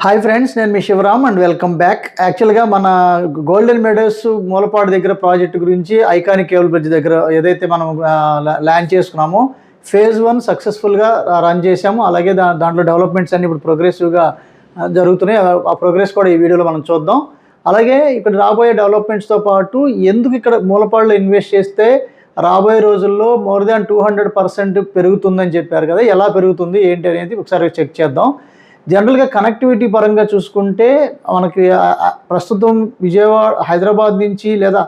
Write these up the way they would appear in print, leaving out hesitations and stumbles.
Hi friends, నేను మీ Shivaram and welcome back. యాక్చువల్గా మన గోల్డెన్ మెడల్స్ మూలపాడు దగ్గర ప్రాజెక్టు గురించి ఐకానిక్ కేబుల్ బ్రిడ్జ్ దగ్గర ఏదైతే మనం ల్యాండ్ చేసుకున్నామో ఫేజ్ 1 సక్సెస్ఫుల్గా రన్ చేసాము. అలాగే దాంట్లో డెవలప్మెంట్స్ అన్ని ఇప్పుడు ప్రోగ్రెసివ్గా జరుగుతున్నాయి. ఆ ప్రోగ్రెస్ కూడా ఈ వీడియోలో మనం చూద్దాం. అలాగే ఇక్కడ రాబోయే డెవలప్మెంట్స్తో పాటు ఎందుకు ఇక్కడ మూలపాడులో ఇన్వెస్ట్ చేస్తే రాబోయే రోజుల్లో మోర్ దాన్ 200% పెరుగుతుందని చెప్పారు కదా, ఎలా పెరుగుతుంది ఏంటి అనేది ఒకసారి చెక్ చేద్దాం. జనరల్గా కనెక్టివిటీ పరంగా చూసుకుంటే మనకి ప్రస్తుతం హైదరాబాద్ నుంచి లేదా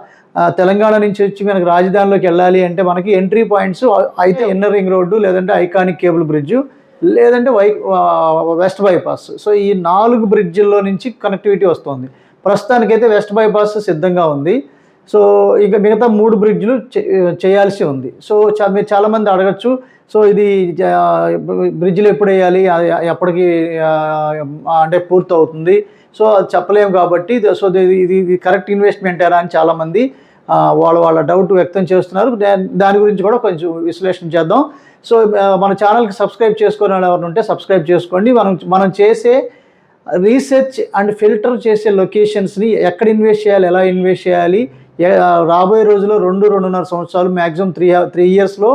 తెలంగాణ నుంచి వచ్చి మనకి రాజధానిలోకి వెళ్ళాలి అంటే మనకి ఎంట్రీ పాయింట్స్ అయితే ఇన్నర్ రింగ్ రోడ్డు, లేదంటే ఐకానిక్ కేబుల్ బ్రిడ్జ్, లేదంటే వెస్ట్ బైపాస్. సో ఈ 4 బ్రిడ్జిల్లో నుంచి కనెక్టివిటీ వస్తుంది. ప్రస్తుతానికైతే వెస్ట్ బైపాస్ సిద్ధంగా ఉంది. సో ఇక మిగతా 3 బ్రిడ్జ్లు చేయాల్సి ఉంది. సో మీరు చాలామంది అడగచ్చు, సో ఇది బ్రిడ్జ్లు ఎప్పుడు వేయాలి, ఎప్పటికి అంటే పూర్తి అవుతుంది, సో అది చెప్పలేము కాబట్టి సో ఇది కరెక్ట్ ఇన్వెస్ట్మెంట్ ఎలా అని చాలామంది వాళ్ళ డౌట్ వ్యక్తం చేస్తున్నారు. దాని గురించి కూడా కొంచెం విశ్లేషణ చేద్దాం. సో మన ఛానల్కి సబ్స్క్రైబ్ చేసుకునే ఎవరు ఉంటే సబ్స్క్రైబ్ చేసుకోండి. మనం చేసే రీసెర్చ్ అండ్ ఫిల్టర్ చేసే లొకేషన్స్ని ఎక్కడ ఇన్వెస్ట్ చేయాలి, ఎలా ఇన్వెస్ట్ చేయాలి, రాబోయే రోజుల్లో 2-2.5 సంవత్సరాలు మ్యాక్సిమం 3 ఇయర్స్లో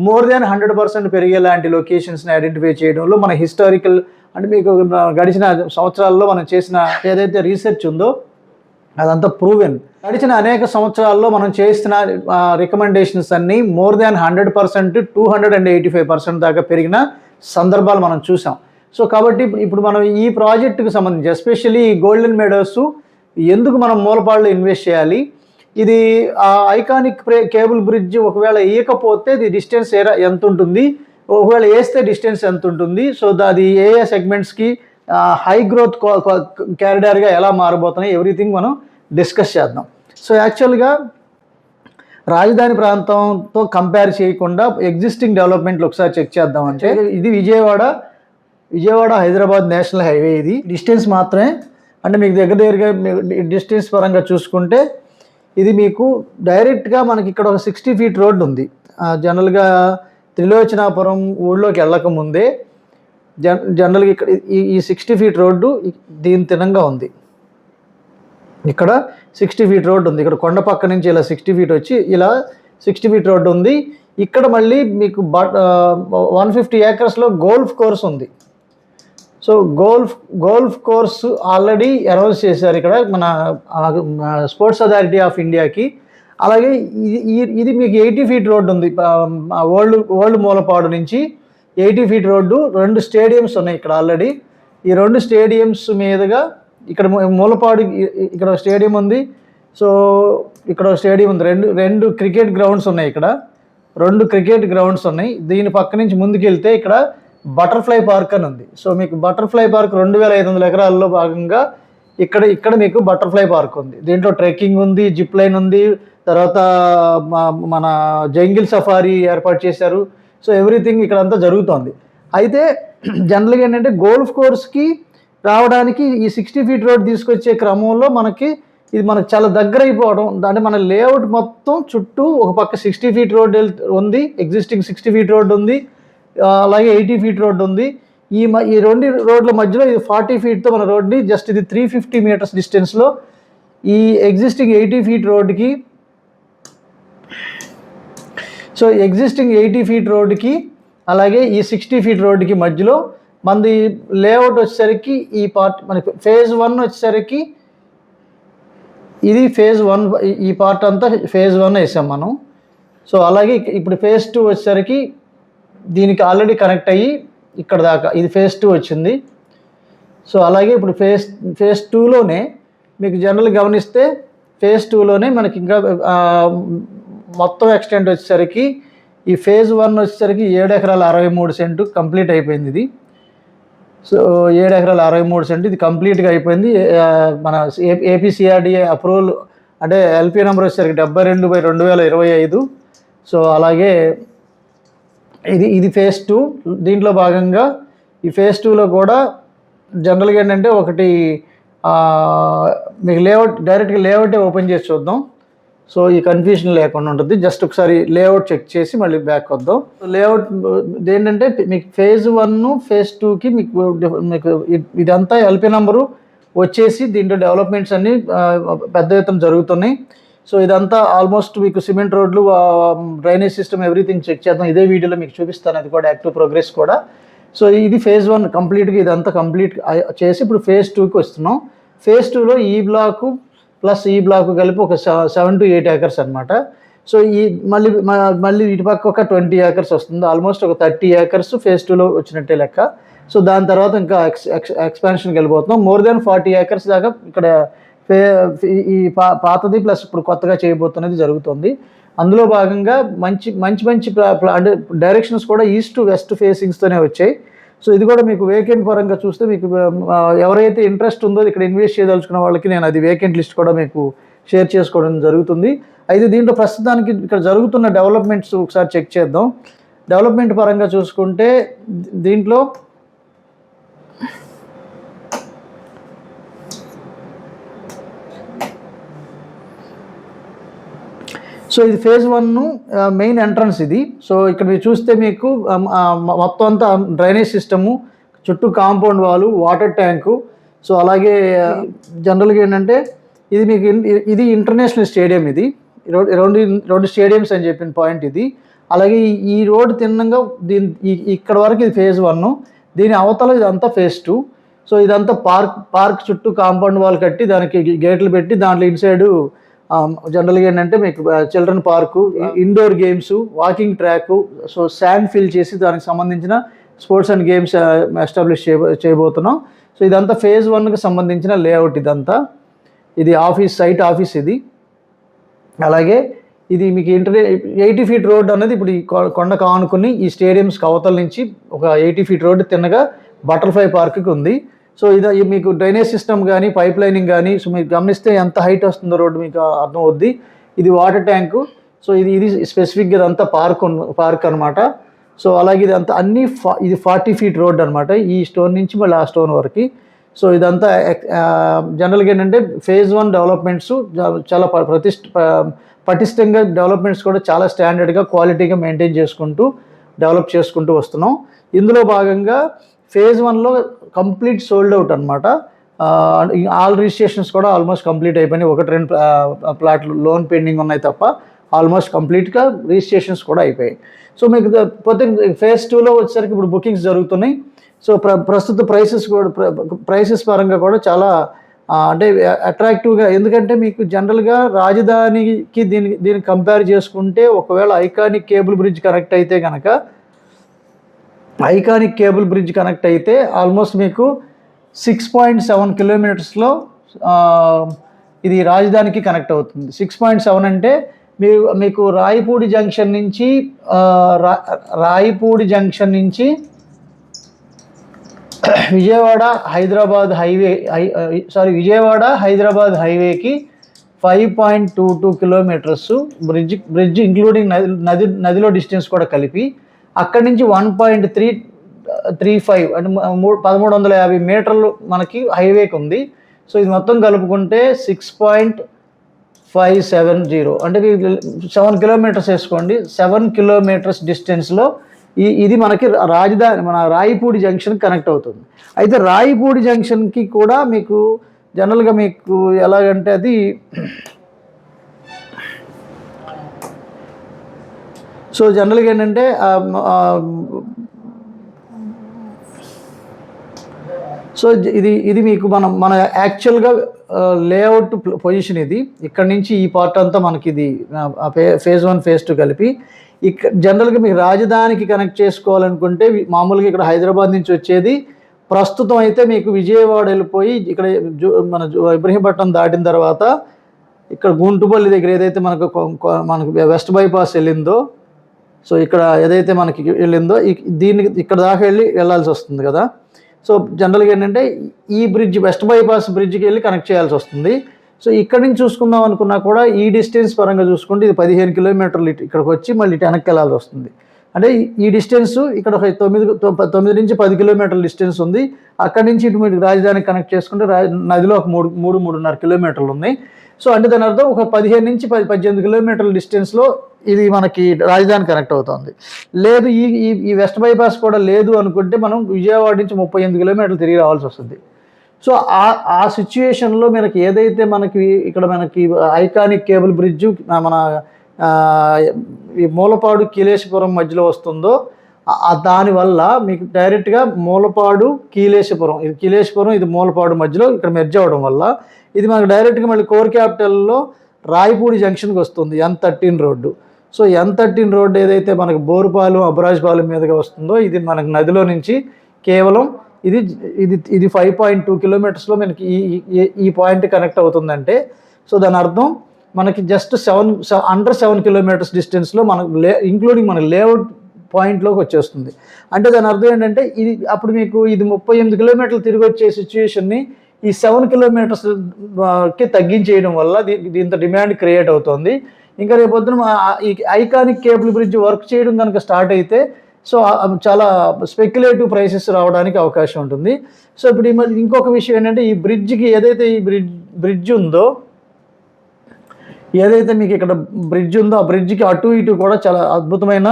మోర్ దాన్ 100% పెరిగేలాంటి లొకేషన్స్ని ఐడెంటిఫై చేయడంలో మన హిస్టారికల్ అంటే మీకు గడిచిన సంవత్సరాల్లో మనం చేసిన ఏదైతే రీసెర్చ్ ఉందో అదంతా ప్రూవెన్. గడిచిన అనేక సంవత్సరాల్లో మనం చేసిన రికమెండేషన్స్ అన్నీ మోర్ దాన్ 100%, 285% దాకా పెరిగిన సందర్భాలు మనం చూసాం. సో కాబట్టి ఇప్పుడు మనం ఈ ప్రాజెక్టుకు సంబంధించి ఎస్పెషల్లీ ఈ గోల్డెన్ మెడోస్ ఎందుకు మనం మూలపాడులో ఇన్వెస్ట్ చేయాలి, ఇది ఐకానిక్ కేబుల్ బ్రిడ్జ్ ఒకవేళ వేయకపోతే ఇది డిస్టెన్స్ ఎంత ఉంటుంది, ఒకవేళ వేస్తే డిస్టెన్స్ ఎంత ఉంటుంది, సో అది ఏ సెగ్మెంట్స్కి హై గ్రోత్ క్యారిడార్గా ఎలా మారబోతున్నాయి, ఎవ్రీథింగ్ మనం డిస్కస్ చేద్దాం. సో యాక్చువల్గా రాజధాని ప్రాంతంతో కంపేర్ చేయకుండా ఎగ్జిస్టింగ్ డెవలప్మెంట్లు ఒకసారి చెక్ చేద్దాం. అంటే ఇది విజయవాడ హైదరాబాద్ నేషనల్ హైవే. ఇది డిస్టెన్స్ మాత్రమే, అంటే మీకు దగ్గరగా డిస్టెన్స్ పరంగా చూసుకుంటే ఇది మీకు డైరెక్ట్గా మనకి ఇక్కడ ఒక 60 feet రోడ్డు ఉంది. జనరల్గా త్రిలోచనాపురం ఊళ్ళోకి వెళ్ళకముందే జనరల్గా ఇక్కడ ఈ 60 feet రోడ్డు దీని తినంగా ఉంది. ఇక్కడ 60 feet రోడ్డు ఉంది. ఇక్కడ కొండ పక్క నుంచి ఇలా 60 feet వచ్చి ఇలా 60 feet రోడ్డు ఉంది. ఇక్కడ మళ్ళీ మీకు 150 acresలో గోల్ఫ్ కోర్స్ ఉంది. So golf course already announce చేశారు ఇక్కడ మన స్పోర్ట్స్ అథారిటీ ఆఫ్ ఇండియాకి. అలాగే ఇది మీకు 80 feet రోడ్డు ఉంది. ఓల్డ్ మూలపాడు నుంచి 80 feet రోడ్డు, 2 స్టేడియంస్ ఉన్నాయి ఇక్కడ ఆల్రెడీ. ఈ 2 స్టేడియంస్ మీదుగా ఇక్కడ మూలపాడు ఇక్కడ స్టేడియం ఉంది. సో ఇక్కడ స్టేడియం ఉంది. రెండు క్రికెట్ గ్రౌండ్స్ ఉన్నాయి. ఇక్కడ 2 క్రికెట్ గ్రౌండ్స్ ఉన్నాయి. దీని పక్క నుంచి ముందుకు వెళ్తే ఇక్కడ బటర్ఫ్లై పార్క్ అని ఉంది. సో మీకు బటర్ఫ్లై పార్క్ 2500 ఎకరాల్లో భాగంగా ఇక్కడ మీకు బటర్ఫ్లై పార్క్ ఉంది. దీంట్లో ట్రెక్కింగ్ ఉంది, జిప్ లైన్ ఉంది, తర్వాత మన జంగిల్ సఫారీ ఏర్పాటు చేశారు. సో ఎవ్రీథింగ్ ఇక్కడ అంతా జరుగుతోంది. అయితే జనరల్గా ఏంటంటే గోల్ఫ్ కోర్స్కి రావడానికి ఈ 60 feet రోడ్ తీసుకొచ్చే క్రమంలో ఇది మనకు చాలా దగ్గర అయిపోవడం, అంటే మన లేఅవుట్ మొత్తం చుట్టూ ఒక పక్క 60 feet రోడ్ ఉంది, ఎగ్జిస్టింగ్ 60 feet రోడ్ ఉంది, అలాగే 80 feet రోడ్డు ఉంది. ఈ 2 రోడ్ల మధ్యలో ఇది 40 feetతో మన రోడ్ని జస్ట్ ఇది 350 meters డిస్టెన్స్లో ఈ ఎగ్జిస్టింగ్ 80 feet రోడ్డుకి, సో ఎగ్జిస్టింగ్ 80 feet రోడ్డుకి అలాగే ఈ 60 feet రోడ్డుకి మధ్యలో మనది లేఅవుట్ వచ్చేసరికి ఈ పార్ట్ మనకి ఫేజ్ 1 వచ్చేసరికి ఇది ఫేజ్ 1, ఈ పార్ట్ అంతా ఫేజ్ 1 వేసాం మనం. సో అలాగే ఇప్పుడు ఫేజ్ 2 వచ్చేసరికి దీనికి ఆల్రెడీ కనెక్ట్ అయ్యి ఇక్కడ దాకా ఇది ఫేజ్ 2 వచ్చింది. సో అలాగే ఇప్పుడు ఫేజ్ 2లోనే మీకు జనరల్ గమనిస్తే ఫేజ్ 2లోనే మనకి ఇంకా మొత్తం ఎక్స్టెంట్ వచ్చేసరికి ఈ ఫేజ్ 1 వచ్చేసరికి 7 ఎకరాల 63 సెంటు కంప్లీట్ అయిపోయింది ఇది. సో 7 ఎకరాల 63 సెంటు ఇది కంప్లీట్గా అయిపోయింది. మన ఏపీసీఆర్డీఏ అప్రూవల్ అంటే ఎల్పీ నెంబర్ వచ్చేసరికి 72/2025. సో అలాగే ఇది ఫేజ్ 2. దీంట్లో భాగంగా ఈ ఫేజ్ 2లో కూడా జనరల్గా ఏంటంటే ఒకటి మీకు డైరెక్ట్గా లేఅవుటే ఓపెన్ చేసి చూద్దాం. సో ఈ కన్ఫ్యూజన్ లేకుండా ఉంటుంది. జస్ట్ ఒకసారి లేఅవుట్ చెక్ చేసి మళ్ళీ బ్యాక్ వద్దాం. లేఅవుట్ ఏంటంటే మీకు ఫేజ్ 1 ఫేజ్ 2కి మీకు ఇదంతా ఎల్పీ నెంబరు వచ్చేసి దీంట్లో డెవలప్మెంట్స్ అన్నీ పెద్ద ఎత్తున జరుగుతున్నాయి. సో ఇదంతా ఆల్మోస్ట్ మీకు సిమెంట్ రోడ్లు, డ్రైనేజ్ సిస్టమ్, ఎవ్రీథింగ్ చెక్ చేద్దాం. ఇదే వీడియోలో మీకు చూపిస్తాను, అది కూడా యాక్టివ్ ప్రోగ్రెస్ కూడా. సో ఇది ఫేజ్ 1 కంప్లీట్గా ఇదంతా కంప్లీట్ చేసి ఇప్పుడు ఫేజ్ 2కి వస్తున్నాం. ఫేజ్ 2లో ఈ బ్లాకు ప్లస్ ఈ బ్లాక్ కలిపి ఒక 7 to 8 acres అనమాట. సో ఈ మళ్ళీ ఇటు పక్క ఒక 20 acres వస్తుంది. ఆల్మోస్ట్ ఒక 30 acres ఫేజ్ 2లో వచ్చినట్టే లెక్క. సో దాని తర్వాత ఇంకా ఎక్స్పాన్షన్కి వెళ్ళిపోతున్నాం. మోర్ దెన్ 40 acres దాకా ఇక్కడ ఈ పాతది ప్లస్ ఇప్పుడు కొత్తగా చేయబోతున్నది జరుగుతుంది. అందులో భాగంగా మంచి అంటే డైరెక్షన్స్ కూడా ఈస్ట్ టు వెస్ట్ ఫేసింగ్స్తోనే వచ్చాయి. సో ఇది కూడా మీకు వేకెంట్ పరంగా చూస్తే మీకు ఎవరైతే ఇంట్రెస్ట్ ఉందో ఇక్కడ ఇన్వెస్ట్ చేయదలుచుకున్న వాళ్ళకి నేను అది వేకెంట్ లిస్ట్ కూడా మీకు షేర్ చేసుకోవడం జరుగుతుంది. అయితే దీంట్లో ప్రస్తుతానికి ఇక్కడ జరుగుతున్న డెవలప్మెంట్స్ ఒకసారి చెక్ చేద్దాం. డెవలప్మెంట్ పరంగా చూసుకుంటే దీంట్లో సో ఇది ఫేజ్ 1 మెయిన్ ఎంట్రన్స్ ఇది. సో ఇక్కడ మీరు చూస్తే మీకు మొత్తం అంతా డ్రైనేజ్ సిస్టము, చుట్టూ కాంపౌండ్ వాలు, వాటర్ ట్యాంకు. సో అలాగే జనరల్గా ఏంటంటే ఇది మీకు ఇది ఇంటర్నేషనల్ స్టేడియం. ఇది రెండు స్టేడియంస్ అని చెప్పిన పాయింట్ ఇది. అలాగే ఈ రోడ్ తిన్నంగా ఇక్కడ వరకు ఇది ఫేజ్ 1, దీని అవతల ఇదంతా ఫేజ్ 2. సో ఇదంతా పార్క్ చుట్టూ కాంపౌండ్ వాల్ కట్టి దానికి గేట్లు పెట్టి దాంట్లో ఇన్సైడ్ జనరల్గా ఏంటంటే మీకు children park, indoor games, walking track, so sand fill చేసి దానికి సంబంధించిన స్పోర్ట్స్ అండ్ గేమ్స్ ఎస్టాబ్లిష్ చేయబోతున్నాం. సో ఇదంతా ఫేజ్ 1కి సంబంధించిన లేఅవుట్. ఇదంతా ఇది సైట్ ఆఫీస్ ఇది. అలాగే ఇది మీకు 80 feet రోడ్ అనేది ఇప్పుడు ఈ కొండ కానుకుని ఈ స్టేడియంస్కి అవతల నుంచి ఒక 80 feet రోడ్డు తిన్నగా బటర్ఫ్లై పార్క్కి ఉంది. సో ఇది మీకు డ్రైనేజ్ సిస్టమ్ కానీ పైప్ లైనింగ్ కానీ, సో మీకు గమనిస్తే ఎంత హైట్ వస్తుందో రోడ్డు మీకు అర్థం అవుద్ది. ఇది వాటర్ ట్యాంకు. సో ఇది స్పెసిఫిక్గా ఇదంతా పార్క్ అనమాట. సో అలాగే ఇదంతా ఇది 40 feet రోడ్ అనమాట, ఈ స్టోన్ నుంచి మళ్ళీ ఆ స్టోన్ వరకు. సో ఇదంతా జనరల్గా ఏంటంటే ఫేజ్ 1 డెవలప్మెంట్స్ చాలా పటిష్టంగా డెవలప్మెంట్స్ కూడా చాలా స్టాండర్డ్గా క్వాలిటీగా మెయింటైన్ డెవలప్ చేసుకుంటూ వస్తున్నాం. ఇందులో భాగంగా ఫేజ్ 1లో కంప్లీట్ సోల్డ్ అవుట్ అనమాట. ఆల్ రిజిస్ట్రేషన్స్ కూడా ఆల్మోస్ట్ కంప్లీట్ అయిపోయినాయి. 1-2 ప్లాట్లు లోన్ పెండింగ్ ఉన్నాయి తప్ప ఆల్మోస్ట్ కంప్లీట్గా రిజిస్ట్రేషన్స్ కూడా అయిపోయాయి. సో మీకు పోతే ఫేజ్ 2లో వచ్చేసరికి ఇప్పుడు బుకింగ్స్ జరుగుతున్నాయి. సో ప్రస్తుత ప్రైసెస్ పరంగా కూడా చాలా అంటే అట్రాక్టివ్గా, ఎందుకంటే మీకు జనరల్గా రాజధానికి దీన్ని కంపేర్ చేసుకుంటే ఒకవేళ ఐకానిక్ కేబుల్ బ్రిడ్జ్ కనెక్ట్ అయితే ఆల్మోస్ట్ మీకు 6.7 kilometers ఇది రాజధానికి కనెక్ట్ అవుతుంది. 6.7 అంటే మీకు రాయపూడి జంక్షన్ నుంచి విజయవాడ హైదరాబాద్ హైవేకి 5.22 kilometers బ్రిడ్జ్ ఇంక్లూడింగ్ నదిలో డిస్టెన్స్ కూడా కలిపి, అక్కడి నుంచి 1.335 అంటే 1350 మీటర్లు మనకి హైవేకి ఉంది. సో ఇది మొత్తం కలుపుకుంటే 6.570 అంటే 7 kilometers వేసుకోండి. 7 kilometers డిస్టెన్స్లో ఇది మనకి రాజధాని మన రాయపూడి జంక్షన్ కనెక్ట్ అవుతుంది. అయితే రాయపూడి జంక్షన్కి కూడా మీకు జనరల్గా మీకు ఎలాగంటే అది సో జనరల్గా ఏంటంటే సో ఇది మీకు మన యాక్చువల్గా లేఅవుట్ పొజిషన్ ఇది. ఇక్కడ నుంచి ఈ పార్ట్ అంతా మనకి ఇది ఫేజ్ 1 ఫేజ్ 2 కలిపి ఇక్కడ జనరల్గా మీకు రాజధానికి కనెక్ట్ చేసుకోవాలనుకుంటే మామూలుగా ఇక్కడ హైదరాబాద్ నుంచి వచ్చేది ప్రస్తుతం అయితే మీకు విజయవాడ వెళ్ళిపోయి ఇక్కడ మన ఇబ్రహీంపట్నం దాటిన తర్వాత ఇక్కడ గుంటుపల్లి దగ్గర ఏదైతే మనకు వెస్ట్ బైపాస్ వెళ్ళిందో, సో ఇక్కడ ఏదైతే మనకి వెళ్ళిందో ఇక్కడ దాకా వెళ్ళాల్సి వస్తుంది కదా. సో జనరల్గా ఏంటంటే ఈ బ్రిడ్జ్ వెస్ట్ బైపాస్ బ్రిడ్జ్కి వెళ్ళి కనెక్ట్ చేయాల్సి వస్తుంది. సో ఇక్కడ నుంచి చూసుకుందాం అనుకున్నా కూడా ఈ డిస్టెన్స్ పరంగా చూసుకుంటే ఇది 15 kilometers ఇక్కడికి వచ్చి మళ్ళీ ఇటు వెనక్కి వెళ్ళాల్సి వస్తుంది. అంటే ఈ డిస్టెన్స్ ఇక్కడ ఒక 9 నుంచి 10 కిలోమీటర్ల డిస్టెన్స్ ఉంది. అక్కడి నుంచి ఇటు మీరు రాజధానికి కనెక్ట్ చేసుకుంటే నదిలో ఒక 3.5 కిలోమీటర్లు ఉన్నాయి. సో అంటే దాని అర్థం ఒక 15 నుంచి 18 కిలోమీటర్ల డిస్టెన్స్లో ఇది మనకి రాజధాని కనెక్ట్ అవుతుంది. లేదు ఈ వెస్ట్ బైపాస్ కూడా లేదు అనుకుంటే మనం విజయవాడ నుంచి 38 కిలోమీటర్లు తిరిగి రావాల్సి వస్తుంది. సో ఆ సిచ్యుయేషన్లో మనకి ఏదైతే ఇక్కడ మనకి ఐకానిక్ కేబుల్ బ్రిడ్జ్ మన ఈ మూలపాడు కీలేశపురం మధ్యలో వస్తుందో దానివల్ల మీకు డైరెక్ట్గా మూలపాడు కీలేశపురం, ఇది కీలేశపురం ఇది మూలపాడు మధ్యలో ఇక్కడ మెర్జ్ అవ్వడం వల్ల ఇది మనకు డైరెక్ట్గా మళ్ళీ కోర్ క్యాపిటల్లో రాయపూడి జంక్షన్కి వస్తుంది N13 road. So N13 road ఏదైతే మనకు బోరుపాలెం అబ్రాజ్పాలెం మీదుగా వస్తుందో ఇది మనకు నదిలో నుంచి కేవలం ఇది 5.2 కిలోమీటర్స్లో మనకి ఈ పాయింట్ కనెక్ట్ అవుతుందంటే సో దాని అర్థం మనకి జస్ట్ అండర్ 7 కిలోమీటర్స్ డిస్టెన్స్లో మనకు ఇంక్లూడింగ్ మన లేఅవుట్ పాయింట్లోకి వచ్చేస్తుంది. అంటే దాని అర్థం ఏంటంటే అప్పుడు మీకు ఇది 38 కిలోమీటర్లు తిరిగి వచ్చే సిచ్యుయేషన్ని ఈ 7 కిలోమీటర్స్కి తగ్గించేయడం వల్ల ఇంత డిమాండ్ క్రియేట్ అవుతుంది. ఇంకా రేపొద్దున ఈ ఐకానిక్ కేబుల్ బ్రిడ్జ్ వర్క్ చేయడం కనుక స్టార్ట్ అయితే సో చాలా స్పెక్యులేటివ్ ప్రైసెస్ రావడానికి అవకాశం ఉంటుంది. సో ఇప్పుడు ఇంకొక విషయం ఏంటంటే ఈ బ్రిడ్జ్కి ఏదైతే ఈ బ్రిడ్జ్ ఉందో ఏదైతే మీకు ఇక్కడ బ్రిడ్జ్ ఉందో ఆ బ్రిడ్జ్కి అటు ఇటు కూడా చాలా అద్భుతమైన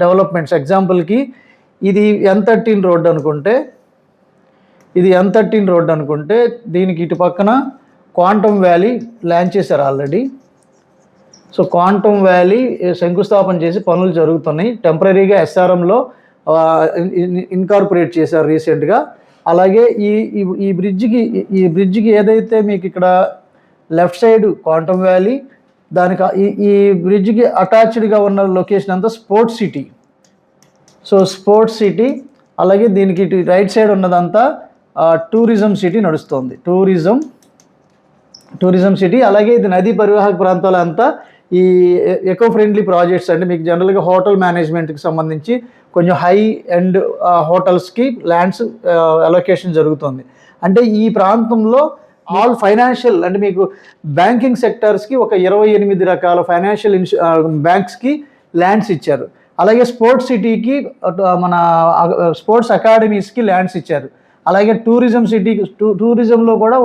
డెవలప్మెంట్స్. ఎగ్జాంపుల్కి ఇది N13 రోడ్ అనుకుంటే దీనికి ఇటు పక్కన క్వాంటమ్ వ్యాలీ లాంచ్ చేశారు ఆల్రెడీ. సో క్వాంటమ్ వ్యాలీ శంకుస్థాపన చేసి పనులు జరుగుతున్నాయి. టెంపరీగా SRMలో ఇన్కార్పొరేట్ చేశారు రీసెంట్గా. అలాగే ఈ బ్రిడ్జికి ఏదైతే మీకు ఇక్కడ లెఫ్ట్ సైడ్ క్వాంటమ్ వ్యాలీ, దానికి ఈ బ్రిడ్జ్కి అటాచ్డ్గా ఉన్న లొకేషన్ అంతా sports city. So sports city, అలాగే దీనికి ఇటు రైట్ సైడ్ ఉన్నదంతా టూరిజం సిటీ నడుస్తుంది. Tourism city. అలాగే ఇది నదీ పరివాహక ప్రాంతాలంతా ఈ ఎకో ఫ్రెండ్లీ ప్రాజెక్ట్స్ అంటే మీకు జనరల్గా హోటల్ మేనేజ్మెంట్కి సంబంధించి కొంచెం హై ఎండ్ హోటల్స్కి ల్యాండ్స్ అలొకేషన్ జరుగుతుంది. అంటే ఈ ప్రాంతంలో ఆల్ ఫైనాన్షియల్ అంటే మీకు బ్యాంకింగ్ సెక్టర్స్కి ఒక 28 రకాల ఫైనాన్షియల్ బ్యాంక్స్కి ల్యాండ్స్ ఇచ్చారు. అలాగే స్పోర్ట్స్ సిటీకి మన స్పోర్ట్స్ అకాడమీస్కి ల్యాండ్స్ ఇచ్చారు. అలాగే టూరిజంలో కూడా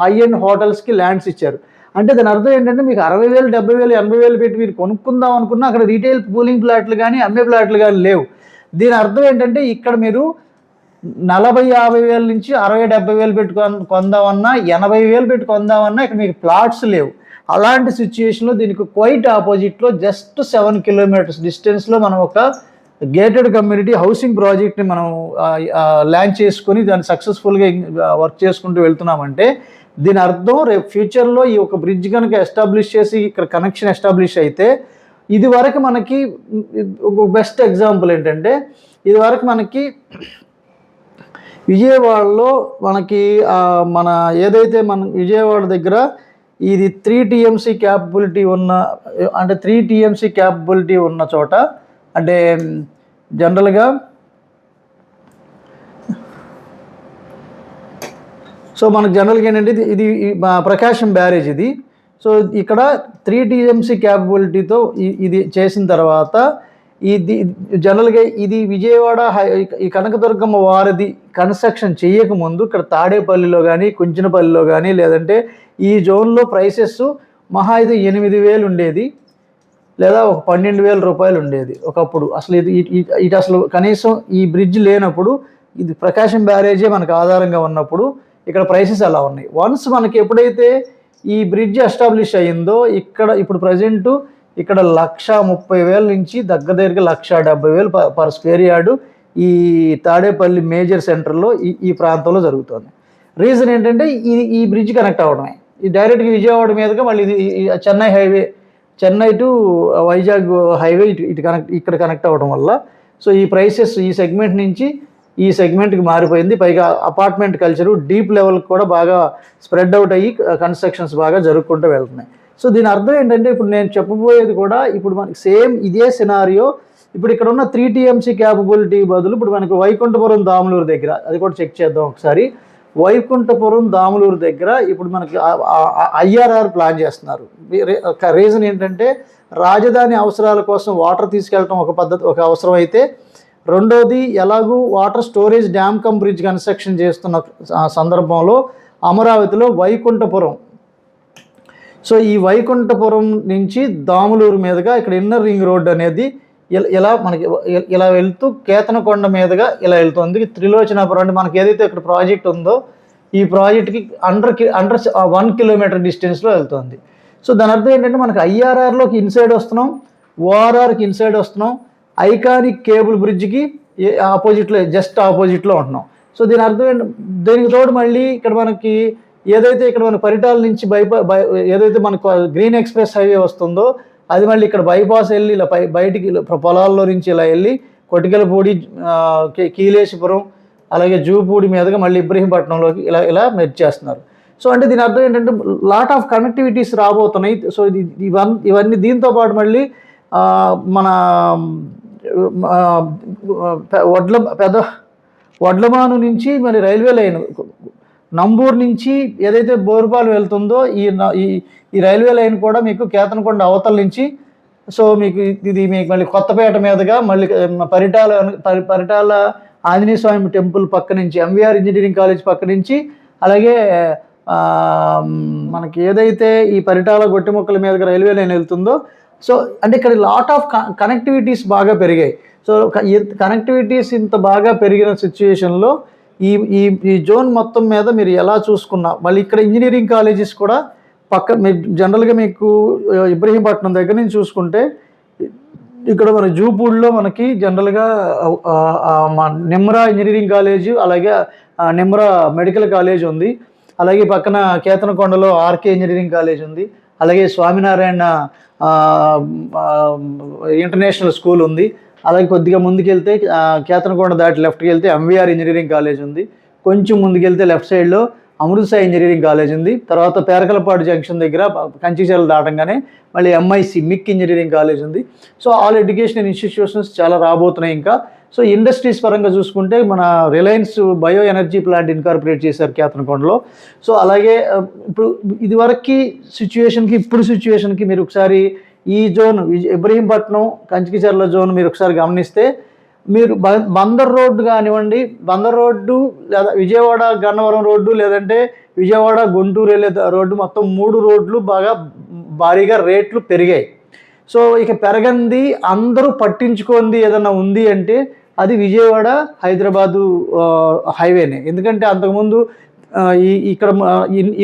హై ఎండ్ హోటల్స్కి ల్యాండ్స్ ఇచ్చారు. అంటే దాని అర్థం ఏంటంటే మీకు 60,000, 70,000, 80,000 పెట్టి మీరు కొనుక్కుందాం అనుకున్నా అక్కడ రీటైల్ పూలింగ్ ప్లాట్లు కానీ అమ్మే ప్లాట్లు కానీ లేవు. దీని అర్థం ఏంటంటే ఇక్కడ మీరు 40,000-50,000 నుంచి 60,000-70,000 పెట్టి కొందామన్నా 80,000 పెట్టి కొందామన్నా ఇక్కడ మీకు ప్లాట్స్ లేవు. అలాంటి సిచ్యుయేషన్లో దీనికి క్వైట్ ఆపోజిట్లో జస్ట్ 7 కిలోమీటర్స్ డిస్టెన్స్లో మనం ఒక గేటెడ్ కమ్యూనిటీ హౌసింగ్ ప్రాజెక్ట్ని మనం లాంచ్ చేసుకొని దాన్ని సక్సెస్ఫుల్గా వర్క్ చేసుకుంటూ వెళ్తున్నామంటే దీని అర్థం రేపు ఫ్యూచర్లో ఈ ఒక బ్రిడ్జ్ కనుక ఎస్టాబ్లిష్ చేసి ఇక్కడ కనెక్షన్ ఎస్టాబ్లిష్ అయితే ఇది వరకు మనకి బెస్ట్ ఎగ్జాంపుల్ ఏంటంటే ఇది వరకు మనకి విజయవాడలో మనకి మన ఏదైతే మన విజయవాడ దగ్గర ఇది 3 TMC క్యాపబిలిటీ ఉన్న అంటే 3 TMC క్యాపబిలిటీ ఉన్న చోట అంటే జనరల్గా సో మనకు జనరల్గా ఏంటంటే ఇది ప్రకాశం బ్యారేజ్ ఇది. సో ఇక్కడ 3 TMC క్యాపబిలిటీతో ఇది చేసిన తర్వాత ఇది జనరల్గా ఇది విజయవాడ ఈ కనకదుర్గమ్మ వారధి కన్స్ట్రక్షన్ చేయకముందు ఇక్కడ తాడేపల్లిలో కానీ కుంచినపల్లిలో కానీ లేదంటే ఈ జోన్లో ప్రైసెస్ మహా అయితే 8,000 ఉండేది లేదా ఒక 12,000 రూపాయలు ఉండేది ఒకప్పుడు. అసలు ఇది అసలు కనీసం ఈ బ్రిడ్జ్ లేనప్పుడు ఇది ప్రకాశం బ్యారేజే మనకు ఆధారంగా ఉన్నప్పుడు ఇక్కడ ప్రైసెస్ అలా ఉన్నాయి. వన్స్ మనకి ఎప్పుడైతే ఈ బ్రిడ్జ్ ఎస్టాబ్లిష్ అయ్యిందో ఇప్పుడు ప్రజెంటు ఇక్కడ 1,30,000 నుంచి దగ్గరగా 1,70,000 పర్ స్క్వేర్ యార్డు ఈ తాడేపల్లి మేజర్ సెంటర్లో ఈ ప్రాంతంలో జరుగుతుంది. రీజన్ ఏంటంటే ఈ బ్రిడ్జ్ కనెక్ట్ అవ్వడమే. ఇది డైరెక్ట్గా విజయవాడ మీదుగా మళ్ళీ ఇది Chennai highway, Chennai to Vizag highway ఇక్కడ కనెక్ట్ అవ్వడం వల్ల సో ఈ ప్రైసెస్ ఈ సెగ్మెంట్ నుంచి ఈ సెగ్మెంట్కి మారిపోయింది. పైగా అపార్ట్మెంట్ కల్చరు డీప్ లెవెల్కి కూడా బాగా స్ప్రెడ్ అవుట్ అయ్యి కన్స్ట్రక్షన్స్ బాగా జరుగుకుంటూ వెళ్తున్నాయి. సో దీని అర్థం ఏంటంటే ఇప్పుడు నేను చెప్పబోయేది కూడా ఇప్పుడు మనకి సేమ్ ఇదే సినారియో. ఇప్పుడు ఇక్కడ ఉన్న 3 TMC క్యాపబిలిటీ బదులు ఇప్పుడు మనకి వైకుంఠపురం దాములూరు దగ్గర అది కూడా చెక్ చేద్దాం ఒకసారి. వైకుంఠపురం దాములూరు దగ్గర ఇప్పుడు మనకి ఐఆర్ఆర్ ప్లాన్ చేస్తున్నారు. రీజన్ ఏంటంటే రాజధాని అవసరాల కోసం వాటర్ తీసుకెళ్ళటం ఒక పద్ధతి, ఒక అవసరం అయితే, రెండోది ఎలాగూ water storage dam come bridge construction చేస్తున్న సందర్భంలో అమరావతిలో వైకుంఠపురం, సో ఈ వైకుంఠపురం నుంచి దాములూరు మీదుగా ఇక్కడ ఇన్నర్ రింగ్ రోడ్ అనేది ఇలా మనకి ఇలా వెళ్తూ కేతనకొండ మీదుగా ఇలా వెళ్తుంది. త్రిలోచనాపురం అంటే మనకి ఏదైతే ఇక్కడ ప్రాజెక్ట్ ఉందో ఈ ప్రాజెక్ట్కి అండర్ 1 కిలోమీటర్ డిస్టెన్స్లో వెళ్తుంది. సో దాని అర్థం ఏంటంటే మనకి ఐఆర్ఆర్లోకి ఇన్సైడ్ వస్తున్నాం, ఓఆర్ఆర్కి ఇన్సైడ్ వస్తున్నాం, ఐకానిక్ కేబుల్ బ్రిడ్జ్కి ఆపోజిట్లో జస్ట్ ఆపోజిట్లో ఉంటున్నాం. సో దీని అర్థం ఏంటి, దీనికి తోడు మళ్ళీ ఇక్కడ మనకి ఏదైతే ఇక్కడ మన పరిటాల నుంచి ఏదైతే మనకు గ్రీన్ ఎక్స్ప్రెస్ హైవే వస్తుందో అది మళ్ళీ ఇక్కడ బైపాస్ వెళ్ళి ఇలా బయటికి పొలాల్లో నుంచి ఇలా వెళ్ళి కొటికలపూడి, కీలేశపురం, అలాగే జూపూడి మీదుగా మళ్ళీ ఇబ్రహీంపట్నంలోకి ఇలా మెర్జ్ చేస్తున్నారు. సో అంటే దీని అర్థం ఏంటంటే లాట్ ఆఫ్ కనెక్టివిటీస్ రాబోతున్నాయి. సో ఇవన్నీ దీంతో పాటు మళ్ళీ మన వడ్లమాను నుంచి మరి రైల్వే లైన్ నంబూరు నుంచి ఏదైతే బోరుపాలు వెళ్తుందో ఈ రైల్వే లైన్ కూడా మీకు కేతనకొండ అవతల నుంచి, సో మీకు ఇది మీకు మళ్ళీ కొత్తపేట మీదుగా మళ్ళీ పరిటాల ఆంజనేయ స్వామి టెంపుల్ పక్క నుంచి, ఎంవీఆర్ ఇంజనీరింగ్ కాలేజ్ పక్క నుంచి, అలాగే మనకి ఏదైతే ఈ పరిటాల గొట్టిముక్కల మీదుగా రైల్వే లైన్ వెళ్తుందో, సో అంటే ఇక్కడ లాట్ ఆఫ్ కనెక్టివిటీస్ బాగా పెరిగాయి. సో కనెక్టివిటీస్ ఇంత బాగా పెరిగిన సిచ్యుయేషన్లో ఈ జోన్ మొత్తం మీద మీరు ఎలా చూసుకున్నా, మళ్ళీ ఇక్కడ ఇంజనీరింగ్ కాలేజెస్ కూడా జనరల్గా మీకు ఇబ్రహీంపట్నం దగ్గర నుంచి చూసుకుంటే ఇక్కడ మన జూపూడిలో మనకి జనరల్గా నిమ్రా ఇంజనీరింగ్ కాలేజ్, అలాగే నిమ్రా మెడికల్ కాలేజ్ ఉంది, అలాగే పక్కన కేతనకొండలో ఆర్కే ఇంజనీరింగ్ కాలేజ్ ఉంది, అలాగే స్వామినారాయణ ఇంటర్నేషనల్ స్కూల్ ఉంది, అలాగే కొద్దిగా ముందుకెళ్తే కేతనకొండ దాటి లెఫ్ట్కి వెళ్తే ఎంవీఆర్ ఇంజనీరింగ్ కాలేజ్ ఉంది, కొంచెం ముందుకెళ్తే లెఫ్ట్ సైడ్లో అమృత్సాయి ఇంజనీరింగ్ కాలేజ్ ఉంది, తర్వాత పేరకలపాడు జంక్షన్ దగ్గర కంచిచర్ల దాటంగానే మళ్ళీ ఎంఐసి మిక్ ఇంజనీరింగ్ కాలేజ్ ఉంది. సో ఆల్ ఎడ్యుకేషనల్ ఇన్స్టిట్యూషన్స్ చాలా రాబోతున్నాయి ఇంకా. సో ఇండస్ట్రీస్ పరంగా చూసుకుంటే మన Reliance bio energy plant incorporate చేశారు కేతనకొండలో. సో అలాగే ఇప్పుడు ఇదివరకు సిచ్యువేషన్కి ఇప్పుడు సిచ్యువేషన్కి మీరు ఒకసారి ఈ జోన్ ఇబ్రహీంపట్నం కంచికిచర్ల జోన్ మీరు ఒకసారి గమనిస్తే, మీరు బందర్ రోడ్డు కానివ్వండి, బందర్ రోడ్డు లేదా విజయవాడ గన్నవరం రోడ్డు, లేదంటే విజయవాడ గుంటూరు వెళ్ళే రోడ్డు, మొత్తం 3 రోడ్లు బాగా భారీగా రేట్లు పెరిగాయి. సో ఇక పెరగంది అందరూ పట్టించుకుంది ఏదన్నా ఉంది అంటే అది విజయవాడ హైదరాబాదు హైవేనే. ఎందుకంటే అంతకుముందు ఇక్కడ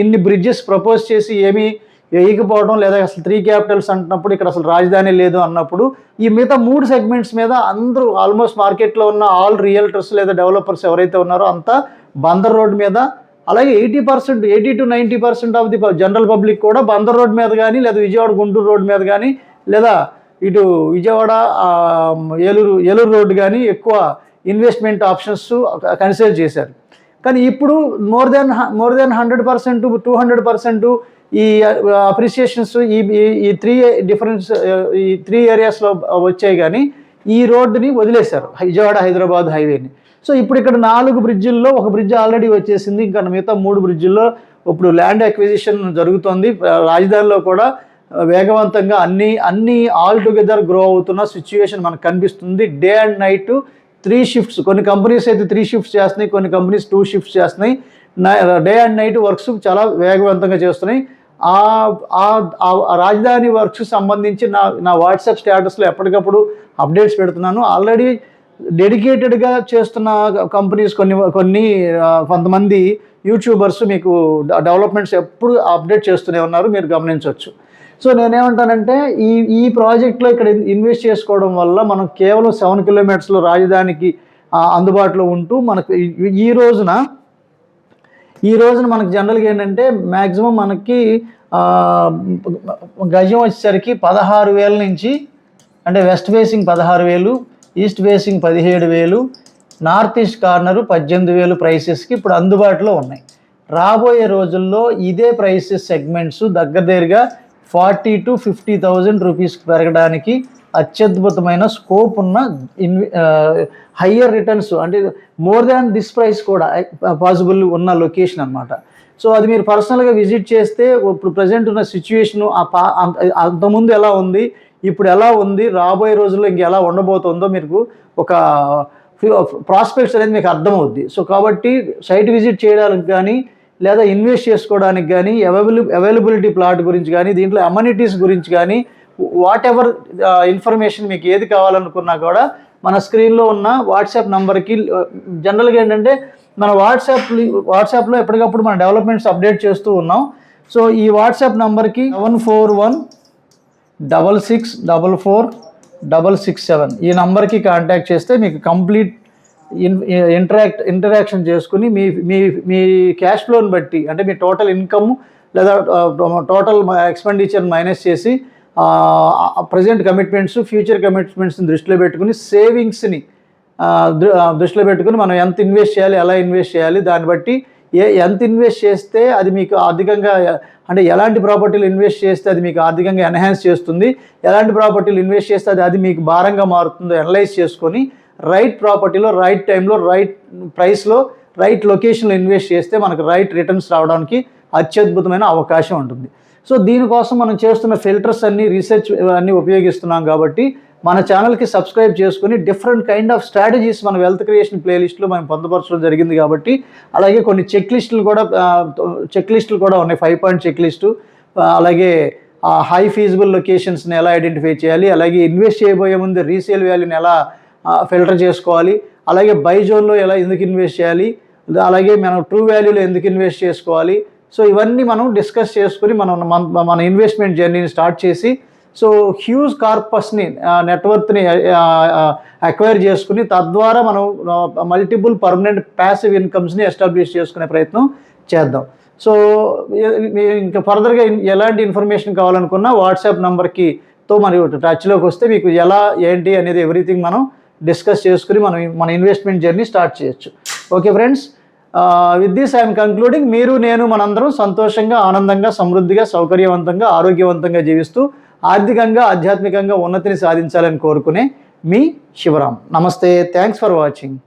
ఇన్ని బ్రిడ్జెస్ ప్రపోజ్ చేసి ఏమీ వేయకపోవడం, లేదా అసలు 3 క్యాపిటల్స్ అంటున్నప్పుడు ఇక్కడ అసలు రాజధాని లేదు అన్నప్పుడు ఈ మిగతా 3 సెగ్మెంట్స్ మీద అందరూ ఆల్మోస్ట్ మార్కెట్లో ఉన్న ఆల్ రియల్టర్స్ లేదా డెవలపర్స్ ఎవరైతే ఉన్నారో అంతా బందర్ రోడ్ మీద, అలాగే 80 to 90% of the general public కూడా బందర్ రోడ్ మీద కానీ, లేదా విజయవాడ గుంటూరు రోడ్ మీద కానీ, లేదా ఇటు విజయవాడ ఏలూరు రోడ్డు కానీ ఎక్కువ ఇన్వెస్ట్మెంట్ ఆప్షన్స్ కన్సిడర్ చేశారు. కానీ ఇప్పుడు మోర్ దెన్ 100% 200% ఈ అప్రిసియేషన్స్ ఈ 3 ఏరియాస్లో వచ్చాయి. కానీ ఈ రోడ్డుని వదిలేశారు, విజయవాడ హైదరాబాద్ హైవేని. సో ఇప్పుడు ఇక్కడ 4 బ్రిడ్జిల్లో ఒక బ్రిడ్జ్ ఆల్రెడీ వచ్చేసింది, ఇంకా మిగతా 3 బ్రిడ్జిల్లో ఇప్పుడు ల్యాండ్ అక్విజిషన్ జరుగుతుంది. రాజధానిలో కూడా వేగవంతంగా అన్ని ఆల్ టుగెదర్ గ్రో అవుతున్న సిచ్యువేషన్ మనకు కనిపిస్తుంది. డే అండ్ నైట్ 3 షిఫ్ట్స్, కొన్ని కంపెనీస్ అయితే 3 షిఫ్ట్స్ చేస్తున్నాయి, కొన్ని కంపెనీస్ 2 షిఫ్ట్స్ చేస్తున్నాయి. డే అండ్ నైట్ వర్క్స్ చాలా వేగవంతంగా చేస్తున్నాయి. ఆ రాజధాని వర్క్స్ సంబంధించి నా వాట్సాప్ స్టేటస్లో ఎప్పటికప్పుడు అప్డేట్స్ పెడుతున్నాను. ఆల్రెడీ డెడికేటెడ్గా చేస్తున్న కంపెనీస్ కొంతమంది యూట్యూబర్స్ మీకు డెవలప్మెంట్స్ ఎప్పుడు అప్డేట్ చేస్తూనే ఉన్నారు, మీరు గమనించవచ్చు. సో నేనేమంటానంటే ఈ ప్రాజెక్ట్లో ఇక్కడ ఇన్వెస్ట్ చేసుకోవడం వల్ల మనం కేవలం 7 కిలోమీటర్స్లో రాజధానికి అందుబాటులో ఉంటూ మనకు ఈ రోజున మనకు జనరల్గా ఏంటంటే మ్యాక్సిమం మనకి గజం వచ్చేసరికి 16,000 నుంచి, అంటే west facing 16,000, east facing 17,000, north east corner 18,000 ప్రైసెస్కి ఇప్పుడు అందుబాటులో ఉన్నాయి. రాబోయే రోజుల్లో ఇదే ప్రైసెస్ సెగ్మెంట్స్ దగ్గరగా 40,000 to 50,000 రూపీస్కి పెరగడానికి అత్యద్భుతమైన స్కోప్ ఉన్న హయ్యర్ రిటర్న్స్ అంటే మోర్ దాన్ దిస్ ప్రైస్ కూడా పాసిబుల్ ఉన్న లొకేషన్ అనమాట. సో అది మీరు పర్సనల్గా విజిట్ చేస్తే ఇప్పుడు ప్రజెంట్ ఉన్న సిచ్యువేషను అంతకుముందు ఎలా ఉంది, ఇప్పుడు ఎలా ఉంది, రాబోయే రోజుల్లో ఇంక ఎలా ఉండబోతుందో మీకు ఒక ప్రాస్పెక్ట్స్ అనేది మీకు అర్థమవుద్ది. సో కాబట్టి సైట్ విజిట్ చేయడానికి కానీ లేదా ఇన్వెస్ట్ చేసుకోవడానికి కానీ అవైలబిలిటీ ప్లాట్ గురించి కానీ దీంట్లో అమ్యూనిటీస్ గురించి కానీ వాట్ ఎవర్ ఇన్ఫర్మేషన్ మీకు ఏది కావాలనుకున్నా కూడా మన స్క్రీన్లో ఉన్న వాట్సాప్ నంబర్కి జనరల్గా ఏంటంటే మన వాట్సాప్లో ఎప్పటికప్పుడు మన డెవలప్మెంట్స్ అప్డేట్ చేస్తూ ఉన్నాం. సో ఈ వాట్సాప్ నంబర్కి 7416644667 ఈ నంబర్కి కాంటాక్ట్ చేస్తే మీకు కంప్లీట్ ఇంటరాక్షన్ చేసుకుని మీ క్యాష్ ఫ్లోని బట్టి అంటే మీ టోటల్ ఇన్కమ్ లేదా టోటల్ ఎక్స్పెండిచర్ మైనస్ చేసి ప్రజెంట్ కమిట్మెంట్స్ ఫ్యూచర్ కమిట్మెంట్స్ని దృష్టిలో పెట్టుకుని సేవింగ్స్ని దృష్టిలో పెట్టుకుని మనం ఎంత ఇన్వెస్ట్ చేయాలి, ఎలా ఇన్వెస్ట్ చేయాలి, దాన్ని బట్టి ఎంత ఇన్వెస్ట్ చేస్తే అది మీకు ఆర్థికంగా అంటే ఎలాంటి ప్రాపర్టీలు ఇన్వెస్ట్ చేస్తే అది మీకు ఆర్థికంగా ఎన్హాన్స్ చేస్తుంది, ఎలాంటి ప్రాపర్టీలు ఇన్వెస్ట్ చేస్తే అది మీకు భారంగా మారుతుందో అనలైజ్ చేసుకొని రైట్ ప్రాపర్టీలో రైట్ టైంలో రైట్ ప్రైస్లో రైట్ లొకేషన్లో ఇన్వెస్ట్ చేస్తే మనకు రైట్ రిటర్న్స్ రావడానికి అత్యద్భుతమైన అవకాశం ఉంటుంది. సో దీనికోసం మనం చేస్తున్న ఫిల్టర్స్ అన్నీ రీసెర్చ్ అన్నీ ఉపయోగిస్తున్నాం కాబట్టి మన ఛానల్కి సబ్స్క్రైబ్ చేసుకుని డిఫరెంట్ కైండ్ ఆఫ్ స్ట్రాటజీస్ మన వెల్త్ క్రియేషన్ ప్లేలిస్ట్లో మనం పొందుపరచడం జరిగింది కాబట్టి అలాగే కొన్ని చెక్ లిస్టులు కూడా ఉన్నాయి. 5 పాయింట్ చెక్ లిస్టు, అలాగే హై ఫీజిబుల్ లొకేషన్స్ని ఎలా ఐడెంటిఫై చేయాలి, అలాగే ఇన్వెస్ట్ చేయబోయే ముందు రీసేల్ వాల్యూని ఎలా ఫిల్టర్ చేసుకోవాలి, అలాగే బై జోన్లో ఎలా ఎందుకు ఇన్వెస్ట్ చేయాలి, అలాగే మనం ట్రూ వాల్యూలో ఎందుకు ఇన్వెస్ట్ చేసుకోవాలి. సో ఇవన్నీ మనం డిస్కస్ చేసుకుని మన ఇన్వెస్ట్మెంట్ జర్నీని స్టార్ట్ చేసి సో హ్యూజ్ కార్పస్ని నెట్వర్త్ని అక్వైర్ చేసుకుని తద్వారా మనం మల్టిపుల్ పర్మనెంట్ ప్యాసివ్ ఇన్కమ్స్ని ఎస్టాబ్లిష్ చేసుకునే ప్రయత్నం చేద్దాం. సో ఇంకా ఫర్దర్గా ఎలాంటి ఇన్ఫర్మేషన్ కావాలనుకున్నా వాట్సాప్ నంబర్తో మరి టచ్లోకి వస్తే మీకు ఎలా ఏంటి అనేది ఎవ్రీథింగ్ మనం డిస్కస్ చేసుకుని మన ఇన్వెస్ట్మెంట్ జర్నీ స్టార్ట్ చేయొచ్చు. Okay friends, with this I'm concluding. నేను మనందరం సంతోషంగా, ఆనందంగా, సమృద్ధిగా, సౌకర్యవంతంగా, ఆరోగ్యవంతంగా జీవిస్తూ ఆర్థికంగా, ఆధ్యాత్మికంగా ఉన్నతిని సాధించాలని కోరుకునే మీ శివరాం. నమస్తే, థ్యాంక్స్ ఫర్ వాచింగ్.